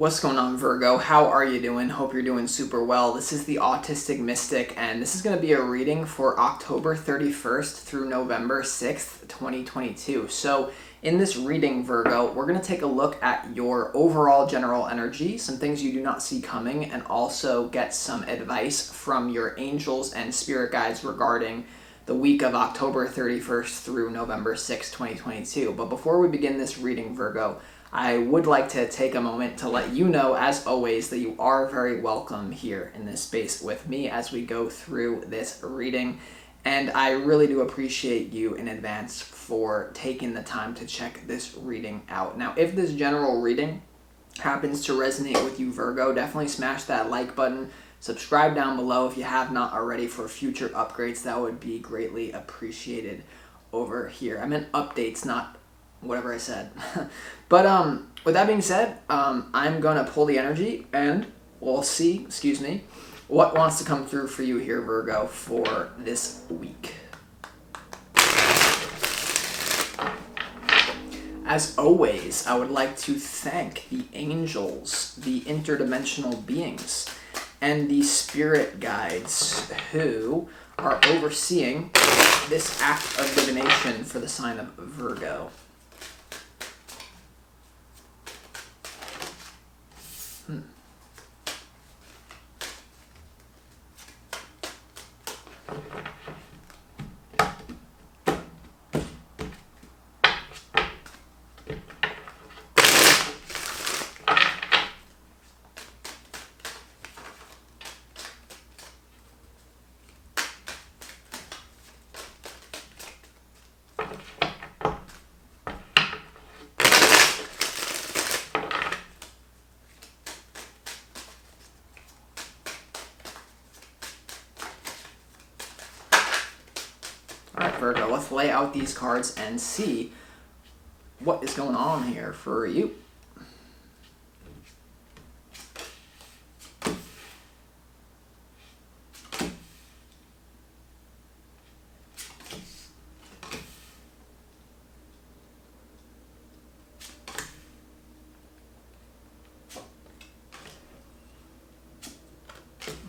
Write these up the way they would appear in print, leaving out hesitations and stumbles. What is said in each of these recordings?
What's going on, Virgo? How are you doing? Hope you're doing super well. This is the Autistic Mystic, and this is going to be a reading for October 31st through November 6th, 2022. So in this reading, Virgo, we're going to take a look at your overall general energy, some things you do not see coming, and also get some advice from your angels and spirit guides regarding the week of October 31st through November 6th, 2022. But before we begin this reading, Virgo, I would like to take a moment to let you know, as always, that you are very welcome here in this space with me as we go through this reading. And I really do appreciate you in advance for taking the time to check this reading out. Now, if this general reading happens to resonate with you, Virgo, definitely smash that like button. Subscribe down below if you have not already for future upgrades. That would be greatly appreciated over here. I meant updates, not whatever I said. But with that being said, I'm going to pull the energy and we'll see, what wants to come through for you here, Virgo, for this week. As always, I would like to thank the angels, the interdimensional beings, and the spirit guides who are overseeing this act of divination for the sign of Virgo. Alright, Virgo, let's lay out these cards and see what is going on here for you.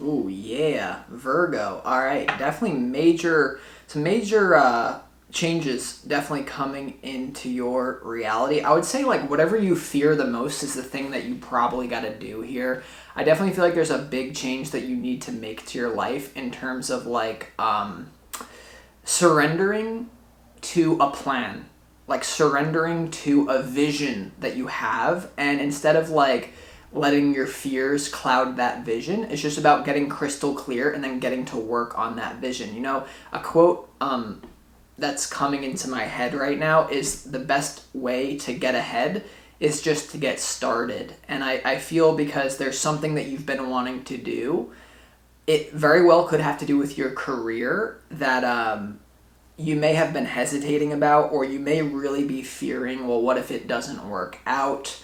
Ooh, yeah, Virgo. All right, definitely some major changes definitely coming into your reality. I would say, like, whatever you fear the most is the thing that you probably got to do here. I definitely feel like there's a big change that you need to make to your life in terms of, like, surrendering to a plan, like surrendering to a vision that you have, and instead of, like, letting your fears cloud that vision, it's just about getting crystal clear and then getting to work on that vision. You know, a quote that's coming into my head right now is the best way to get ahead is just to get started. And I feel because there's something that you've been wanting to do, it very well could have to do with your career that you may have been hesitating about, or you may really be fearing, well, what if it doesn't work out?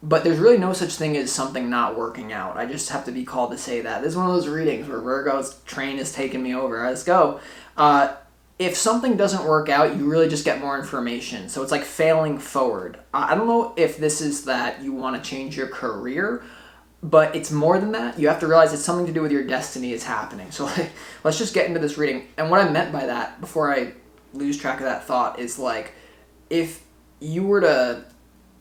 But there's really no such thing as something not working out. I just have to be called to say that. This is one of those readings where Virgo's train is taking me over. Let's go. If something doesn't work out, you really just get more information. So it's like failing forward. I don't know if this is that you want to change your career, but it's more than that. You have to realize it's something to do with your destiny is happening. So let's just get into this reading. And what I meant by that, before I lose track of that thought, is like if you were to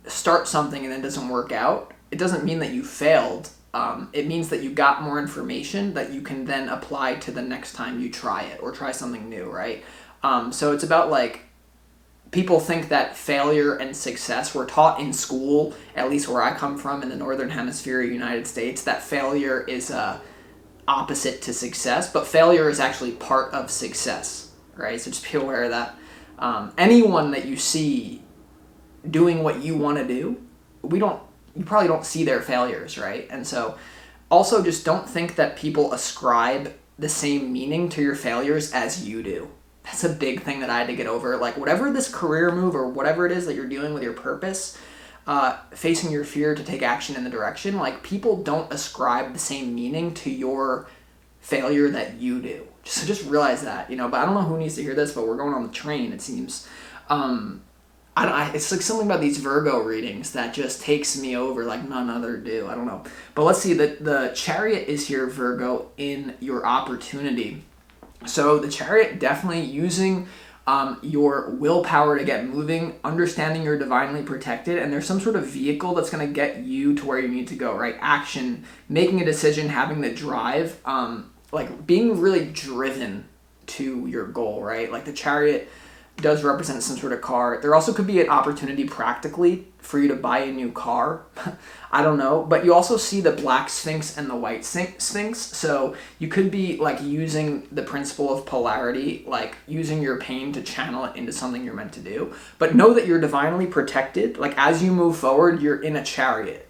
start something and then it doesn't work out, it doesn't mean that you failed. It means that you got more information that you can then apply to the next time you try it or try something new, right? So it's about, like, people think that failure and success, we're taught in school, at least where I come from in the Northern Hemisphere of the United States, that failure is opposite to success, but failure is actually part of success, right? So just be aware of that. Anyone that you see doing what you want to do, you probably don't see their failures, right? And so also just don't think that people ascribe the same meaning to your failures as you do. That's a big thing that I had to get over. Like, whatever this career move or whatever it is that you're doing with your purpose, facing your fear to take action in the direction, like, people don't ascribe the same meaning to your failure that you do. So just realize that, you know. But I don't know who needs to hear this, but we're going on the train, it seems. it's like something about these Virgo readings that just takes me over like none other do. I don't know. But let's see, the Chariot is here, Virgo, in your opportunity. So the Chariot, definitely using your willpower to get moving, understanding you're divinely protected, and there's some sort of vehicle that's going to get you to where you need to go, right? Action, making a decision, having the drive, like being really driven to your goal, right? Like the Chariot does represent some sort of car. There also could be an opportunity practically for you to buy a new car. I don't know. But you also see the black Sphinx and the white Sphinx. So you could be like using the principle of polarity, like using your pain to channel it into something you're meant to do. But know that you're divinely protected. Like as you move forward, you're in a chariot.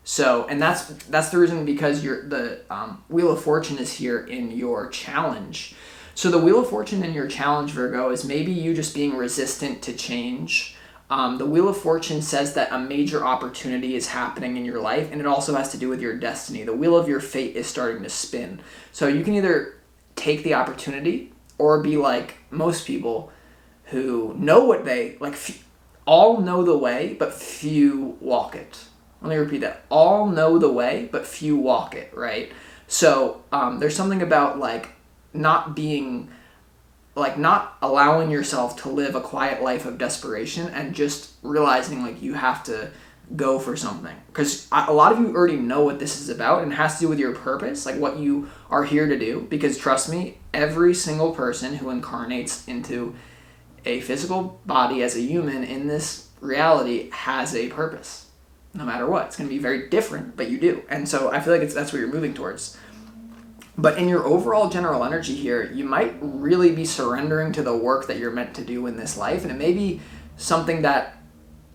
So, and that's the reason, because the Wheel of Fortune is here in your challenge. So the Wheel of Fortune in your challenge, Virgo, is maybe you just being resistant to change. The Wheel of Fortune says that a major opportunity is happening in your life, and it also has to do with your destiny. The wheel of your fate is starting to spin. So you can either take the opportunity or be like most people who know what they, like, all know the way, but few walk it. Let me repeat that. All know the way, but few walk it, right? So there's something about like not allowing yourself to live a quiet life of desperation and just realizing like you have to go for something, because a lot of you already know what this is about, and it has to do with your purpose, like what you are here to do. Because trust me, every single person who incarnates into a physical body as a human in this reality has a purpose, no matter what. It's going to be very different, but you do. And so I feel like that's what you're moving towards. But in your overall general energy here, you might really be surrendering to the work that you're meant to do in this life. And it may be something that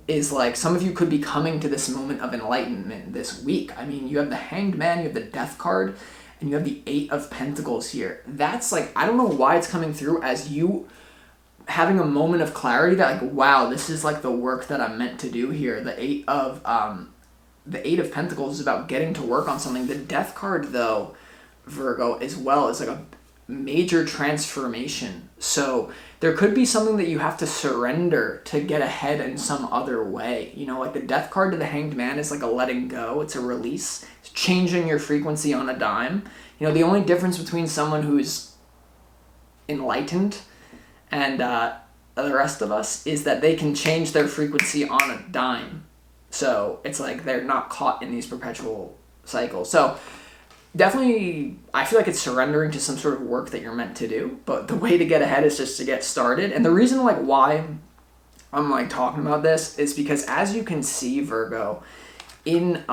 is like, some of you could be coming to this moment of enlightenment this week. I mean, you have the Hanged Man, you have the Death card, and you have the Eight of Pentacles here. That's like, I don't know why it's coming through as you having a moment of clarity that like, wow, this is like the work that I'm meant to do here. The Eight of Pentacles is about getting to work on something. The Death card, though, Virgo, as well, is like a major transformation. So there could be something that you have to surrender to get ahead in some other way. You know, like the Death card to the Hanged Man is like a letting go. It's a release. It's changing your frequency on a dime. You know, the only difference between someone who's enlightened and the rest of us is that they can change their frequency on a dime. So it's like they're not caught in these perpetual cycles. So definitely, I feel like it's surrendering to some sort of work that you're meant to do, but the way to get ahead is just to get started. And the reason like why I'm like talking about this is because, as you can see, Virgo, in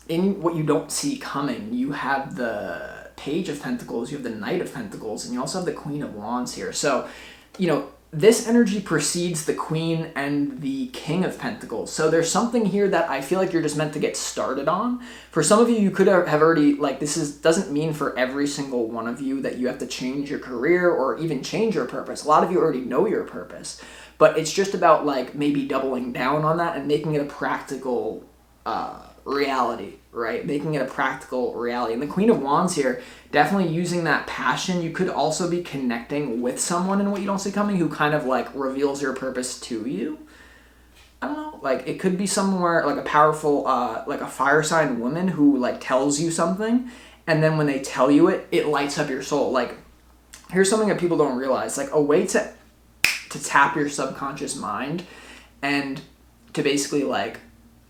what you don't see coming, you have the Page of Pentacles, you have the Knight of Pentacles, and you also have the Queen of Wands here. So, you know, this energy precedes the Queen and the King of Pentacles. So there's something here that I feel like you're just meant to get started on. For some of you, you could have already, like, doesn't mean for every single one of you that you have to change your career or even change your purpose. A lot of you already know your purpose, but it's just about like maybe doubling down on that and making it a practical reality, right? Making it a practical reality. And the Queen of Wands here, definitely using that passion. You could also be connecting with someone in what you don't see coming who kind of like reveals your purpose to you. I don't know, like it could be somewhere like a powerful, like a fire sign woman who like tells you something, and then when they tell you it, it lights up your soul. Like, here's something that people don't realize, like a way to tap your subconscious mind and to basically like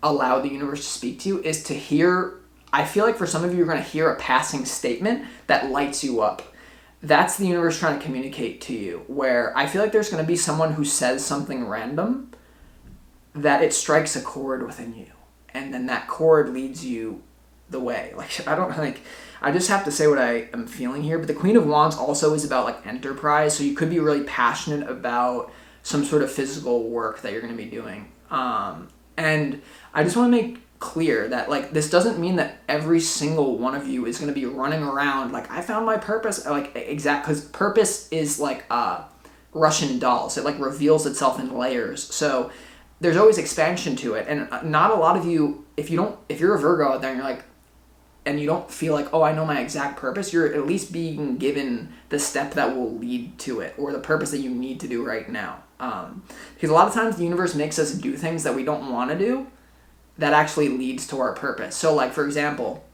allow the universe to speak to you is to hear. I feel like for some of you, you're going to hear a passing statement that lights you up. That's the universe trying to communicate to you, where I feel like there's going to be someone who says something random that it strikes a chord within you, and then that chord leads you the way. Like, I just have to say what I am feeling here. But the Queen of Wands also is about like enterprise, so you could be really passionate about some sort of physical work that you're going to be doing. And I just want to make clear that like this doesn't mean that every single one of you is going to be running around like, I found my purpose, like because purpose is like Russian dolls. It like reveals itself in layers. So there's always expansion to it. And not a lot of you, if you're a Virgo out there and you're like, and you don't feel like, oh, I know my exact purpose, you're at least being given the step that will lead to it, or the purpose that you need to do right now. Because a lot of times the universe makes us do things that we don't want to do that actually leads to our purpose. So like, for example,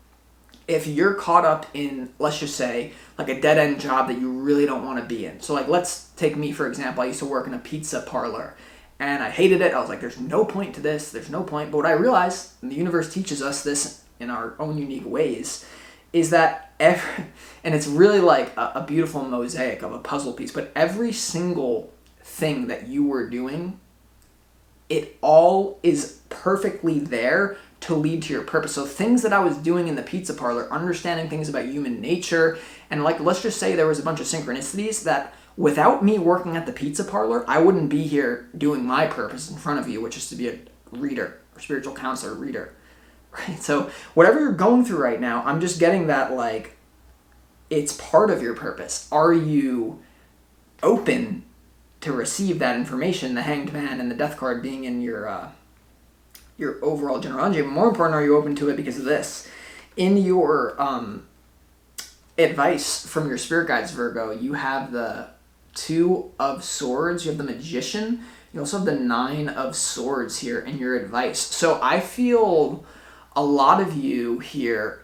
if you're caught up in, let's just say, like a dead-end job that you really don't want to be in. So like, let's take me, for example. I used to work in a pizza parlor and I hated it. I was like, there's no point to this. There's no point. But what I realized, and the universe teaches us this in our own unique ways, is that and it's really like a beautiful mosaic of a puzzle piece, but every single thing that you were doing, it all is perfectly there to lead to your purpose. So things that I was doing in the pizza parlor, understanding things about human nature, and like, let's just say there was a bunch of synchronicities that without me working at the pizza parlor, I wouldn't be here doing my purpose in front of you, which is to be a reader or spiritual counselor reader, right? So whatever you're going through right now, I'm just getting that, like, it's part of your purpose. Are you open to receive that information, the Hanged Man and the Death card being in your overall general energy? More important, are you open to it because of this? In your advice from your spirit guides, Virgo, you have the Two of Swords, you have the Magician, you also have the Nine of Swords here in your advice. So I feel a lot of you here,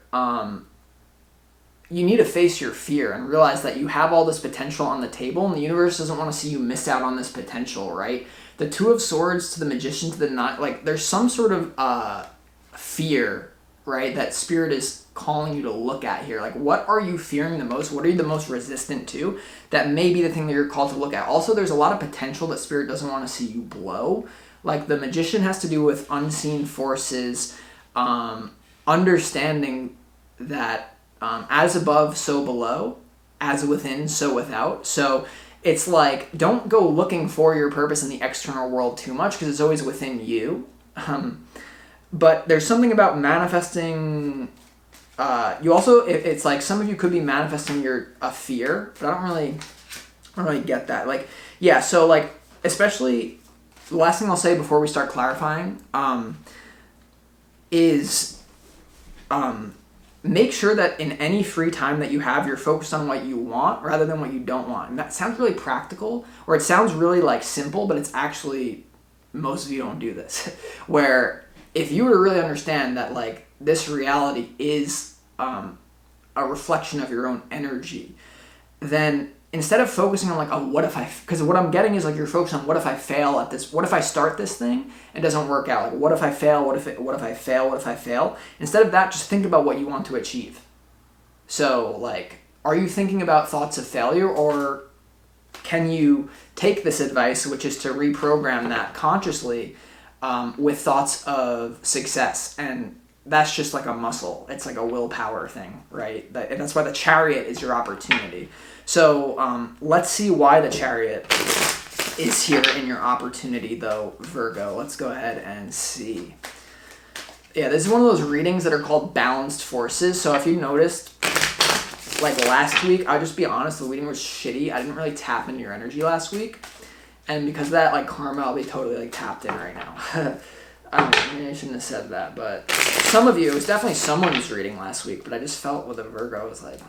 you need to face your fear and realize that you have all this potential on the table, and the universe doesn't want to see you miss out on this potential, right? The Two of Swords to the Magician to the Nine, like, there's some sort of fear, right, that Spirit is calling you to look at here. Like, what are you fearing the most? What are you the most resistant to? That may be the thing that you're called to look at. Also, there's a lot of potential that Spirit doesn't want to see you blow. Like, the Magician has to do with unseen forces, understanding that as above, so below, as within, so without. So it's like, don't go looking for your purpose in the external world too much, because it's always within you. But there's something about manifesting. You also, it's like some of you could be manifesting a fear, but I don't really get that. Like, yeah, so like, especially the last thing I'll say before we start clarifying is make sure that in any free time that you have, you're focused on what you want rather than what you don't want. And that sounds really practical, or it sounds really like simple, but it's actually, most of you don't do this. Where if you were to really understand that, like, this reality is a reflection of your own energy, then instead of focusing on like, oh, what if because what I'm getting is like, you're focused on what if I fail at this, what if I start this thing and it doesn't work out, like, what if I fail, what if I fail. Instead of that, just think about what you want to achieve. So like, are you thinking about thoughts of failure, or can you take this advice, which is to reprogram that consciously with thoughts of success? And that's just like a muscle. It's like a willpower thing, right? And that's why the Chariot is your opportunity. So let's see why the Chariot is here in your opportunity, though, Virgo. Let's go ahead and see. Yeah, this is one of those readings that are called balanced forces. So if you noticed, like last week, I'll just be honest, the reading was shitty. I didn't really tap into your energy last week. And because of that, like, karma, I'll be totally like tapped in right now. Maybe I shouldn't have said that, but some of you, it was definitely someone's reading last week, but I just felt with a Virgo, I was like,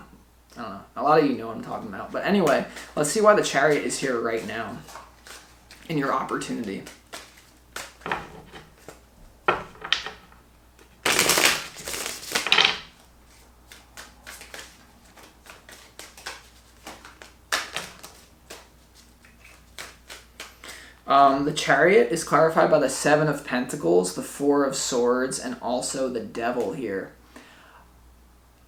I don't know. A lot of you know what I'm talking about. But anyway, let's see why the Chariot is here right now in your opportunity. The Chariot is clarified by the Seven of Pentacles, the Four of Swords, and also the Devil here.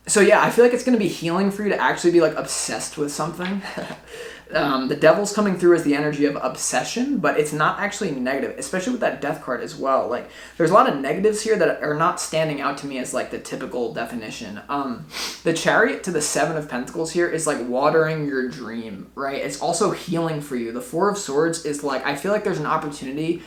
So yeah, I feel like it's going to be healing for you to actually be like obsessed with something. The Devil's coming through as the energy of obsession, but it's not actually negative, especially with that Death card as well. Like, there's a lot of negatives here that are not standing out to me as like the typical definition. The Chariot to the Seven of Pentacles here is like watering your dream, right? It's also healing for you. The Four of Swords is like, I feel like there's an opportunity.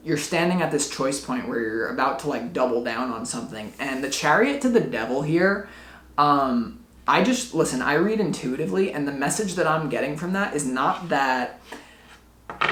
You're standing at this choice point where you're about to like double down on something. And the Chariot to the Devil here, I read intuitively, and the message that I'm getting from that is not that,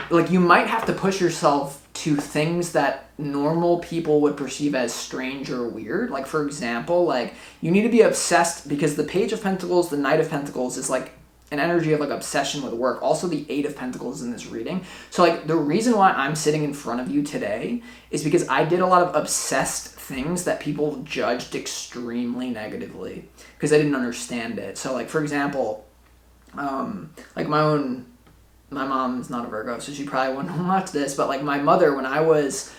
like, you might have to push yourself to things that normal people would perceive as strange or weird. Like, for example, like, you need to be obsessed because the Page of Pentacles, the Knight of Pentacles is like an energy of like obsession with work. Also the 8 of Pentacles in this reading. So like the reason why I'm sitting in front of you today is because I did a lot of obsessed things that people judged extremely negatively because I didn't understand it. So like, for example, like my mom's not a Virgo, so she probably wouldn't watch this, but like my mother, when I was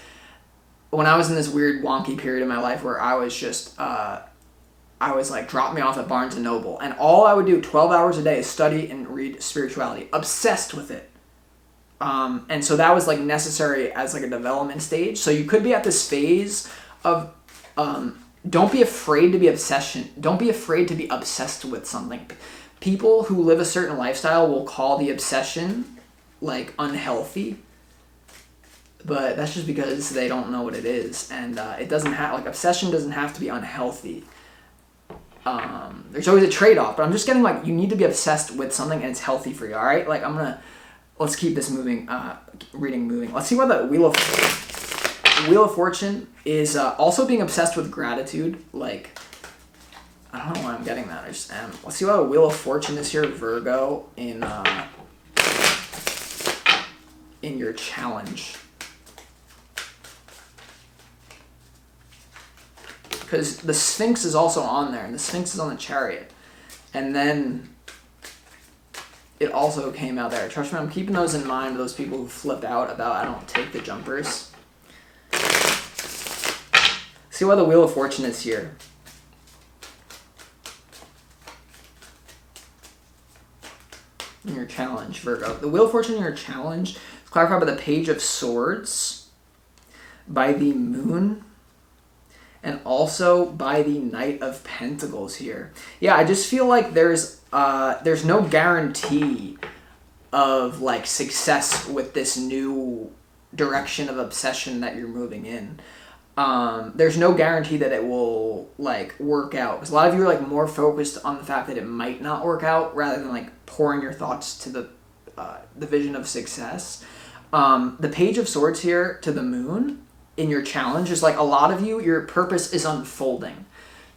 in this weird wonky period of my life where I was just, I was like, drop me off at Barnes & Noble. And all I would do 12 hours a day is study and read spirituality. Obsessed with it. And so that was like necessary as like a development stage. So you could be at this phase of, don't be afraid to be Don't be afraid to be obsessed with something. People who live a certain lifestyle will call the obsession like unhealthy. But that's just because they don't know what it is. And it doesn't have, like, obsession doesn't have to be unhealthy. There's always a trade-off, but I'm just getting like, you need to be obsessed with something and it's healthy for you, all right? Like, let's keep this moving, reading moving. Let's see what the Wheel of Fortune is also being obsessed with gratitude. Like, I don't know why I'm getting that, I just am. Let's see what the Wheel of Fortune is here, Virgo, in your challenge. Because the Sphinx is also on there, and the Sphinx is on the Chariot. And then it also came out there. Trust me, I'm keeping those in mind, those people who flip out about I don't take the jumpers. See why the Wheel of Fortune is here. In your challenge, Virgo. The Wheel of Fortune in your challenge is clarified by the Page of Swords, by the Moon, and also by the Knight of Pentacles here. Yeah, I just feel like there's no guarantee of like success with this new direction of obsession that you're moving in. There's no guarantee that it will like work out. Because a lot of you are like more focused on the fact that it might not work out rather than like pouring your thoughts to the vision of success. The Page of Swords here to the Moon in your challenge is like a lot of you, your purpose is unfolding,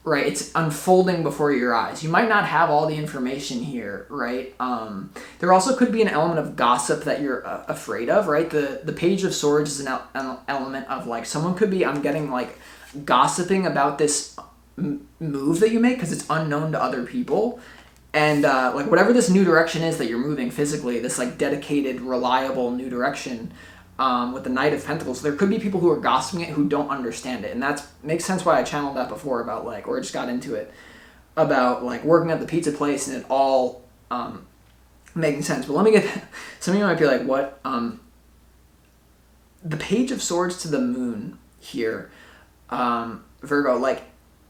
right? It's unfolding before your eyes. You might not have all the information here, right? There also could be an element of gossip that you're afraid of, right? The Page of Swords is an element of like, someone could be, I'm getting like gossiping about this move that you make because it's unknown to other people. And like whatever this new direction is that you're moving physically, this like dedicated, reliable new direction, with the Knight of Pentacles, there could be people who are gossiping it who don't understand it. And that makes sense why I channeled that before about like, or just got into it, about like working at the pizza place and it all making sense. But let me get, some of you might be like, what? The Page of Swords to the Moon here, Virgo, like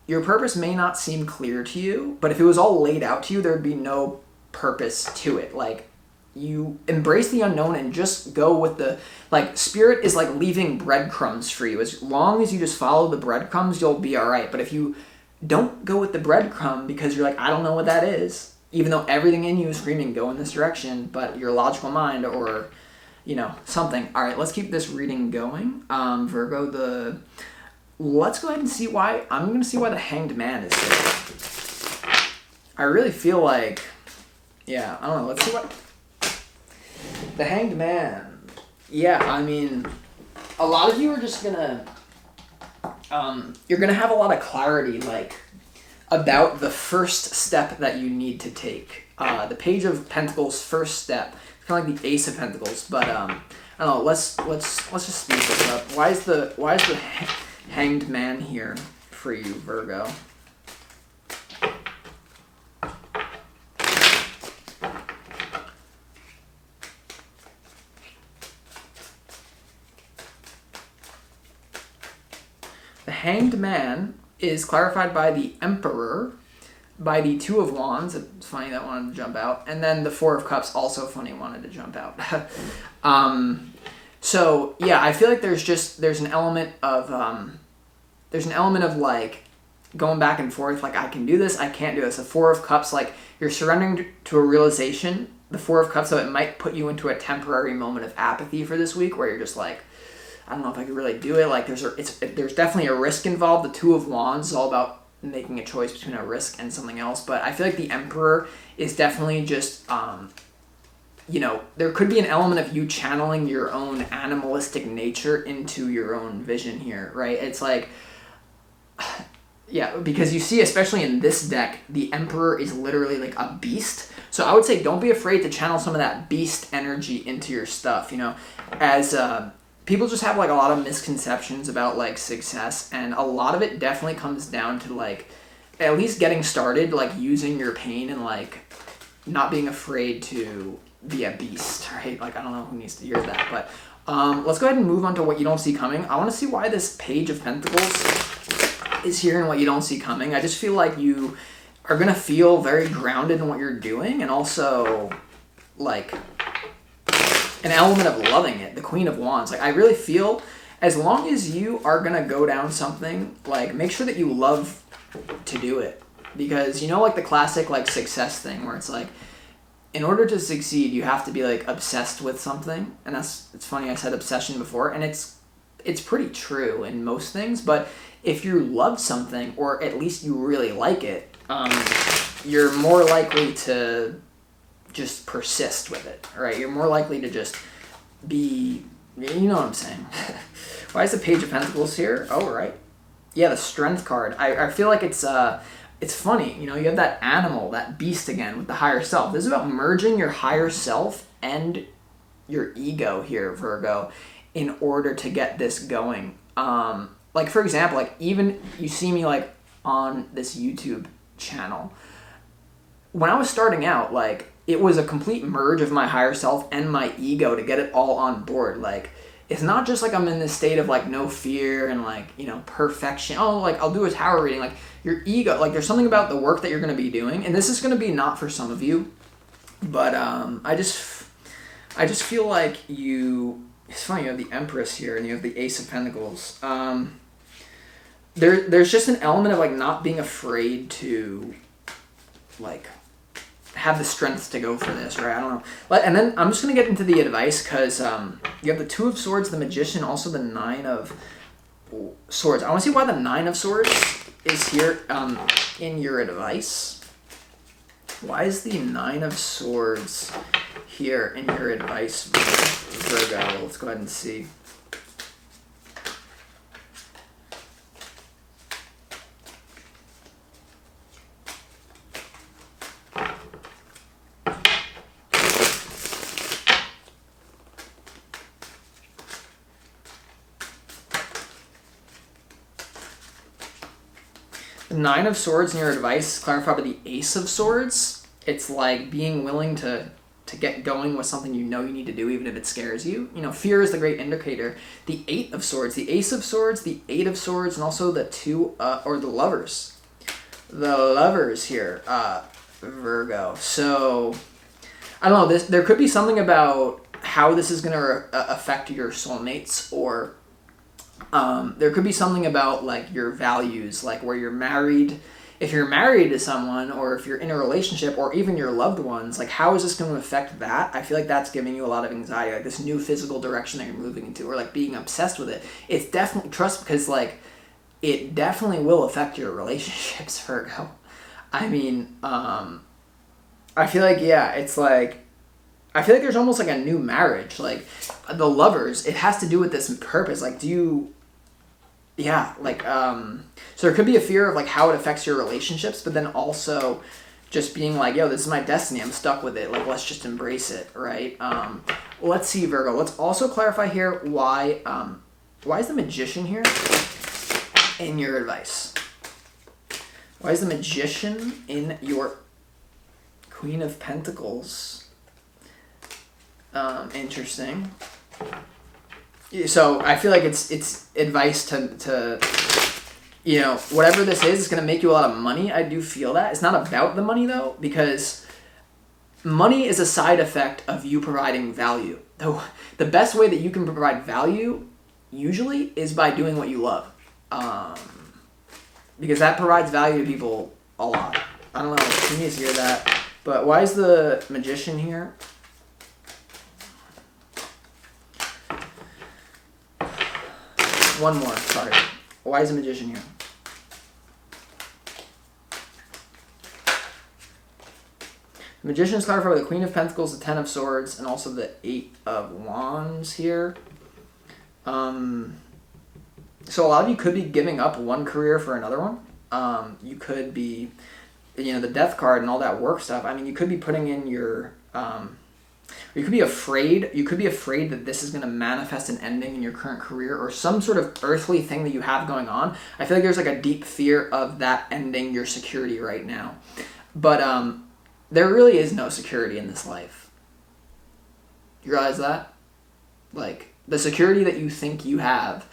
your purpose may not seem clear to you, but if it was all laid out to you, there would be no purpose to it. Like, you embrace the unknown and just go with the, like, spirit is like leaving breadcrumbs for you. As long as you just follow the breadcrumbs, you'll be all right. But if you don't go with the breadcrumb because you're like, I don't know what that is, even though everything in you is screaming, go in this direction, but your logical mind or, you know, something. All right, let's keep this reading going. Virgo, let's go ahead and see why, I'm going to see why the Hanged Man is here. I really feel like, yeah, I don't know, let's see what... The Hanged Man. Yeah, I mean, a lot of you are just gonna, you're gonna have a lot of clarity, like, about the first step that you need to take. The Page of Pentacles' first step. It's kind of like the Ace of Pentacles, but, I don't know, let's just speed this up. Why is the Hanged Man here for you, Virgo? The Hanged Man is clarified by the Emperor, by the Two of Wands. It's funny that wanted to jump out. And then the Four of Cups, also funny, wanted to jump out. So, yeah, I feel like there's an element of like going back and forth, like I can do this, I can't do this. The Four of Cups, like you're surrendering to a realization. The Four of Cups, so it might put you into a temporary moment of apathy for this week where you're just like, I don't know if I could really do it. Like there's definitely a risk involved. The Two of Wands is all about making a choice between a risk and something else. But I feel like the Emperor is definitely just, there could be an element of you channeling your own animalistic nature into your own vision here, right? It's like, yeah, because you see, especially in this deck, the Emperor is literally like a beast. So I would say don't be afraid to channel some of that beast energy into your stuff, as people just have like a lot of misconceptions about like success, and a lot of it definitely comes down to like at least getting started, like using your pain and like not being afraid to be a beast, right? Like I don't know who needs to hear that, but let's go ahead and move on to what you don't see coming. I want to see why this Page of Pentacles is here and what you don't see coming. I just feel like you are going to feel very grounded in what you're doing, and also like an element of loving it. The Queen of Wands. Like I really feel as long as you are going to go down something, like make sure that you love to do it, because like the classic like success thing where it's like in order to succeed you have to be like obsessed with something, and it's funny I said obsession before, and it's pretty true in most things, but if you love something or at least you really like it, you're more likely to just persist with it, right? You're more likely to just be, you know what I'm saying. Why is the Page of Pentacles here? Oh, right. Yeah, the Strength card. I feel like it's funny, you have that animal, that beast again with the higher self. This is about merging your higher self and your ego here, Virgo, in order to get this going. Like for example, like even you see me like on this YouTube channel. When I was starting out, like it was a complete merge of my higher self and my ego to get it all on board. Like it's not just like I'm in this state of like no fear and like, perfection. Oh, like I'll do a tarot reading. Like your ego, like there's something about the work that you're going to be doing. And this is going to be not for some of you, but I just feel like it's funny, you have the Empress here and you have the Ace of Pentacles. There's just an element of like not being afraid to like have the strength to go for this, right? I don't know. And then I'm just going to get into the advice because you have the Two of Swords, the Magician, also the Nine of Swords. I want to see why the Nine of Swords is here in your advice. Why is the Nine of Swords here in your advice, Virgo? Let's go ahead and see. The Nine of Swords in your advice is clarified by the Ace of Swords. It's like being willing to get going with something you need to do, even if it scares you. Fear is the great indicator. The Eight of Swords, the Ace of Swords, the Eight of Swords, and also the the Lovers. The Lovers here, Virgo. So, I don't know, there could be something about how this is going to affect your soulmates, or there could be something about like your values, like where you're married. If you're married to someone, or if you're in a relationship, or even your loved ones, like how is this going to affect that? I feel like that's giving you a lot of anxiety, like this new physical direction that you're moving into, or like being obsessed with it. It's definitely, trust, because like it definitely will affect your relationships, Virgo. I mean, I feel like, yeah, it's like, I feel like there's almost like a new marriage, like the Lovers, it has to do with this purpose. Like, so there could be a fear of like how it affects your relationships, but then also just being like, yo, this is my destiny, I'm stuck with it, like let's just embrace it, right? Let's see, Virgo, let's also clarify here why is the Magician here in your advice? Why is the Magician in your Queen of Pentacles? Interesting. So I feel like it's advice to whatever this is going to make you a lot of money. I do feel that. It's not about the money though, because money is a side effect of you providing value. Though the best way that you can provide value usually is by doing what you love. Because that provides value to people a lot. I don't know, can you hear that? But why is the Magician here? One more, sorry. Why is the Magician here? The Magician is clarified with the Queen of Pentacles, the Ten of Swords, and also the Eight of Wands here. So a lot of you could be giving up one career for another one. You could be, the Death card and all that work stuff. I mean, you could be putting in your, you could be afraid. You could be afraid that this is going to manifest an ending in your current career or some sort of earthly thing that you have going on. I feel like there's like a deep fear of that ending your security right now. But there really is no security in this life. You realize that? Like, the security that you think you have,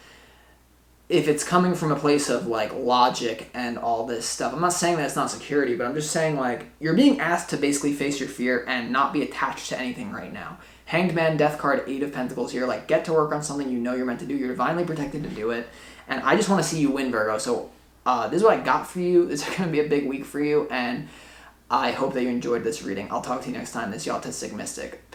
if it's coming from a place of like logic and all this stuff, I'm not saying that it's not security, but I'm just saying like you're being asked to basically face your fear and not be attached to anything right now. Hanged Man, Death card, Eight of Pentacles here. Like, get to work on something you know you're meant to do. You're divinely protected to do it. And I just want to see you win, Virgo. So this is what I got for you. It's going to be a big week for you. And I hope that you enjoyed this reading. I'll talk to you next time. This is your Autistic Mystic. Peace.